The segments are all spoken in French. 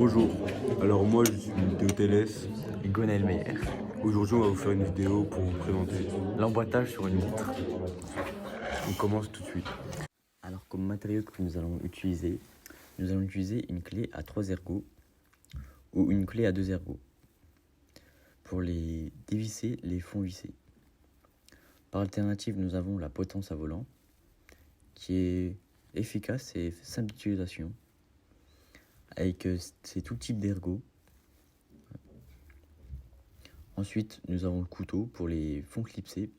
Bonjour, alors moi je suis Théotélès. Gonel Meyer. Aujourd'hui on va vous faire une vidéo pour vous présenter. L'emboîtage sur une vitre. On commence tout de suite. Alors comme matériau que nous allons utiliser une clé à 3 ergots ou une clé à 2 ergots pour les dévisser les fonds vissés. Par alternative, nous avons la potence à volant qui est efficace et simple d'utilisation avec c'est tout type d'ergots. Ensuite, nous avons le couteau pour les fonds clipsés.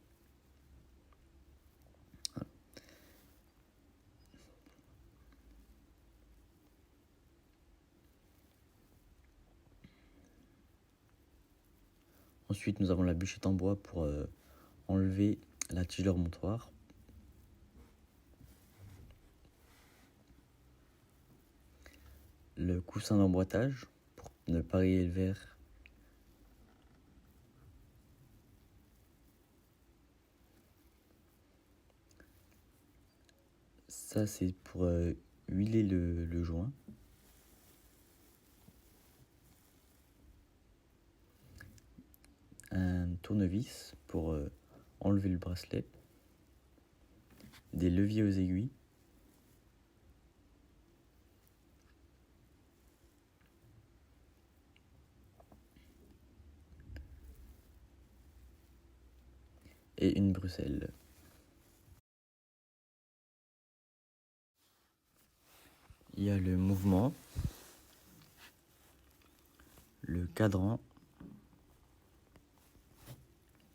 Ensuite, nous avons la bûchette en bois pour enlever la tige de remontoir. Le coussin d'emboîtage pour ne pas rayer le verre. Ça, c'est pour huiler le joint. Un tournevis pour enlever le bracelet. Des leviers aux aiguilles. Et une bruxelle. Il y a le mouvement, le cadran,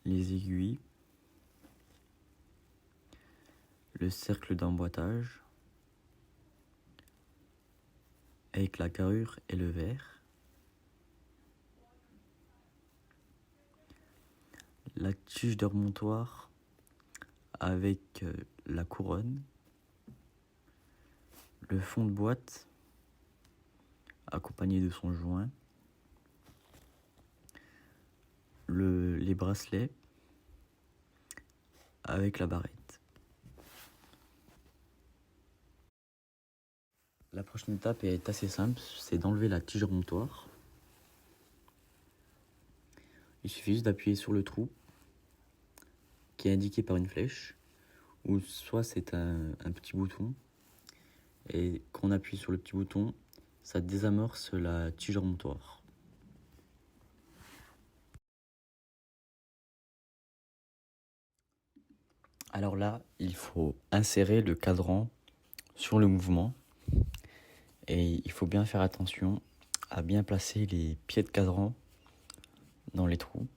les aiguilles, le cercle d'emboîtage avec la carrure et le verre, la tige de remontoir avec la couronne, le fond de boîte accompagné de son joint, les bracelets avec la barrette. La prochaine étape est assez simple, c'est d'enlever la tige remontoir. Il suffit juste d'appuyer sur le trou qui est indiqué par une flèche, ou soit c'est un petit bouton, et quand on appuie sur le petit bouton, ça désamorce la tige remontoir. Alors là, il faut insérer le cadran sur le mouvement, et il faut bien faire attention à bien placer les pieds de cadran dans les trous.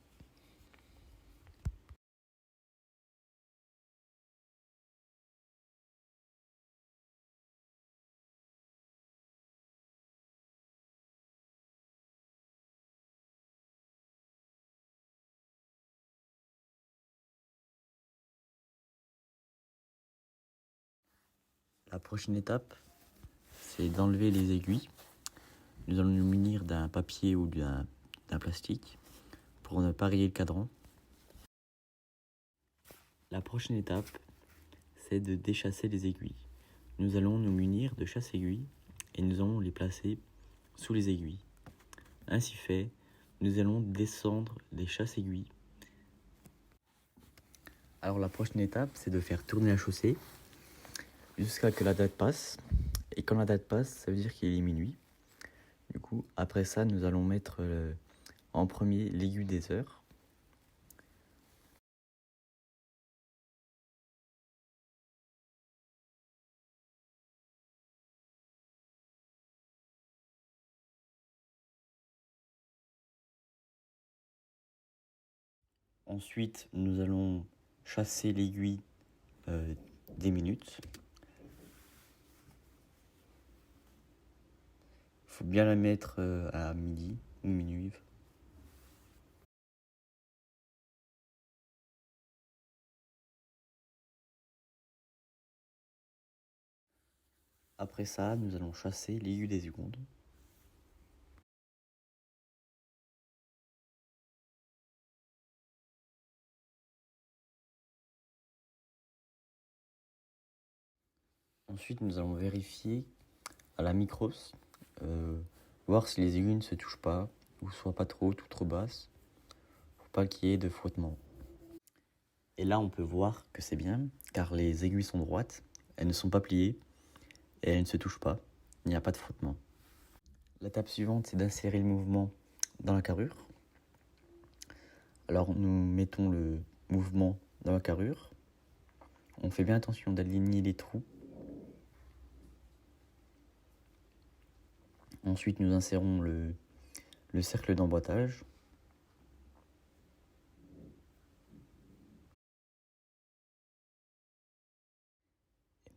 La prochaine étape, c'est d'enlever les aiguilles. Nous allons nous munir d'un papier ou d'un plastique pour ne pas rayer le cadran. La prochaine étape, c'est de déchasser les aiguilles. Nous allons nous munir de chasse-aiguilles et nous allons les placer sous les aiguilles. Ainsi fait, nous allons descendre les chasse-aiguilles. Alors la prochaine étape, c'est de faire tourner la chaussée jusqu'à ce que la date passe. Et quand la date passe, ça veut dire qu'il est minuit. Du coup, après ça, nous allons mettre en premier l'aiguille des heures. Ensuite, nous allons chasser l'aiguille des minutes. Il faut bien la mettre à midi ou minuit. Après ça, nous allons chasser l'aiguille des secondes. Ensuite, nous allons vérifier à la micros voir si les aiguilles ne se touchent pas ou soient pas trop hautes ou trop basses pour pas qu'il y ait de frottement. Et là on peut voir que c'est bien car les aiguilles sont droites, elles ne sont pas pliées et elles ne se touchent pas, il n'y a pas de frottement. L'étape suivante c'est d'insérer le mouvement dans la carrure. Alors nous mettons le mouvement dans la carrure, on fait bien attention d'aligner les trous. Ensuite nous insérons le cercle d'emboîtage.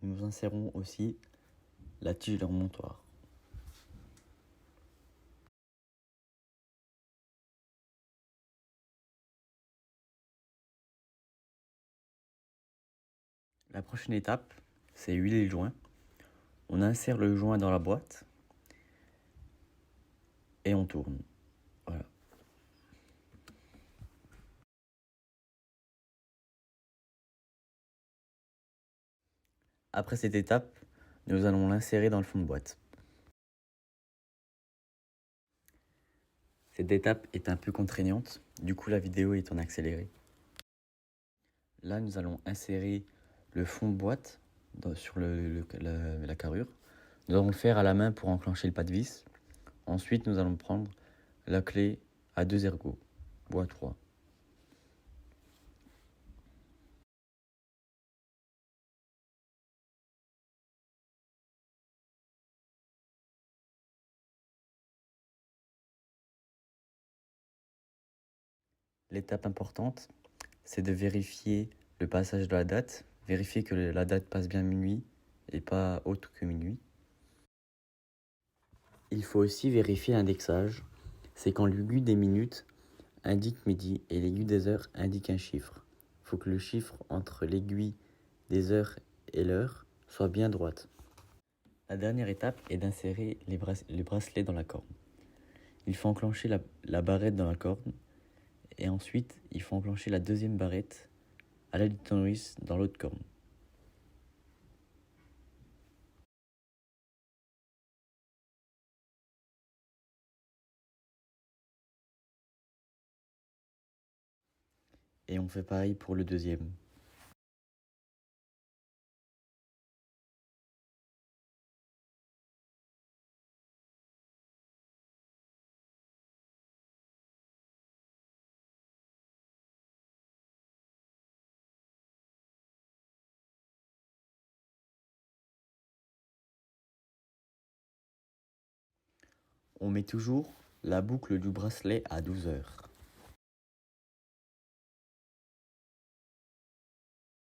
Nous insérons aussi la tige de remontoir. La prochaine étape, c'est huiler le joint. On insère le joint dans la boîte et on tourne. Voilà. Après cette étape, nous allons l'insérer dans le fond de boîte. Cette étape est un peu contraignante, du coup la vidéo est en accéléré. Là, nous allons insérer le fond de boîte sur la carrure. Nous allons le faire à la main pour enclencher le pas de vis. Ensuite, nous allons prendre la clé à 2 ergots, bois 3. L'étape importante, c'est de vérifier le passage de la date, vérifier que la date passe bien minuit et pas autre que minuit. Il faut aussi vérifier l'indexage, c'est quand l'aiguille des minutes indique midi et l'aiguille des heures indique un chiffre. Il faut que le chiffre entre l'aiguille des heures et l'heure soit bien droite. La dernière étape est d'insérer les bracelets dans la corde. Il faut enclencher la barrette dans la corde et ensuite il faut enclencher la deuxième barrette à l'aide du tournevis dans l'autre corde. Et on fait pareil pour le deuxième. On met toujours la boucle du bracelet à 12 heures.